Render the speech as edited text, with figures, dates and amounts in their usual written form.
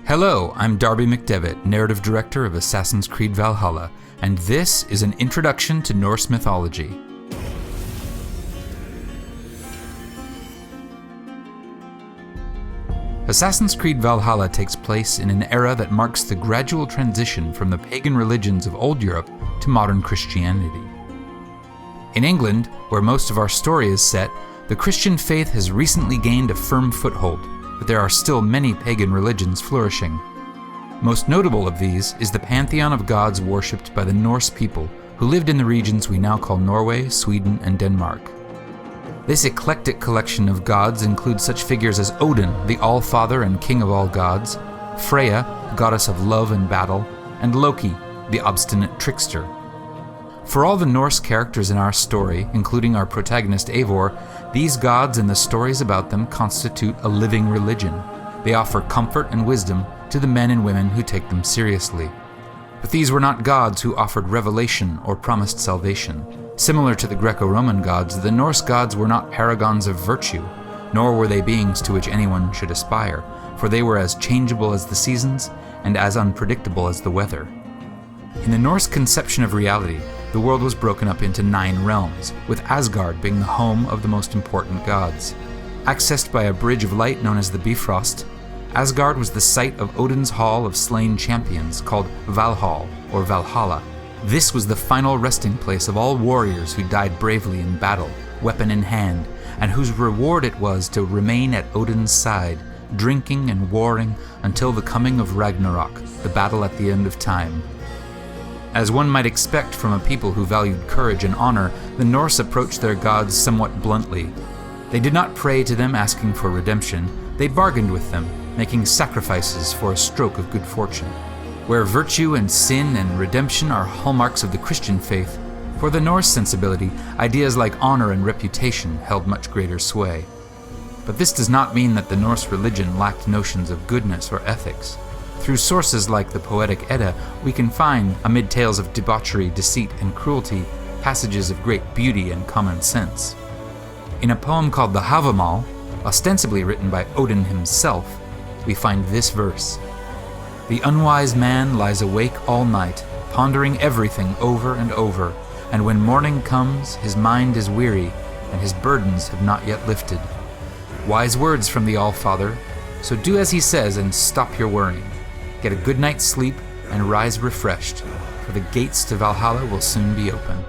Hello, I'm Darby McDevitt, narrative director of Assassin's Creed Valhalla, and this is an introduction to Norse mythology. Assassin's Creed Valhalla takes place in an era that marks the gradual transition from the pagan religions of old Europe to modern Christianity. In England, where most of our story is set, the Christian faith has recently gained a firm foothold, but there are still many pagan religions flourishing. Most notable of these is the pantheon of gods worshipped by the Norse people who lived in the regions we now call Norway, Sweden, and Denmark. This eclectic collection of gods includes such figures as Odin, the All-Father and King of all gods, Freya, goddess of love and battle, and Loki, the obstinate trickster. For all the Norse characters in our story, including our protagonist Eivor, these gods and the stories about them constitute a living religion. They offer comfort and wisdom to the men and women who take them seriously. But these were not gods who offered revelation or promised salvation. Similar to the Greco-Roman gods, the Norse gods were not paragons of virtue, nor were they beings to which anyone should aspire, for they were as changeable as the seasons and as unpredictable as the weather. In the Norse conception of reality, the world was broken up into 9 realms, with Asgard being the home of the most important gods. Accessed by a bridge of light known as the Bifrost, Asgard was the site of Odin's Hall of Slain Champions, called Valhall, or Valhalla. This was the final resting place of all warriors who died bravely in battle, weapon in hand, and whose reward it was to remain at Odin's side, drinking and warring until the coming of Ragnarok, the battle at the end of time. As one might expect from a people who valued courage and honor, the Norse approached their gods somewhat bluntly. They did not pray to them asking for redemption, they bargained with them, making sacrifices for a stroke of good fortune. Where virtue and sin and redemption are hallmarks of the Christian faith, for the Norse sensibility, ideas like honor and reputation held much greater sway. But this does not mean that the Norse religion lacked notions of goodness or ethics. Through sources like the poetic Edda, we can find, amid tales of debauchery, deceit, and cruelty, passages of great beauty and common sense. In a poem called the Havamal, ostensibly written by Odin himself, we find this verse: "The unwise man lies awake all night, pondering everything over and over, and when morning comes, his mind is weary, and his burdens have not yet lifted." Wise words from the All-Father, so do as he says and stop your worrying. Get a good night's sleep and rise refreshed, for the gates to Valhalla will soon be open.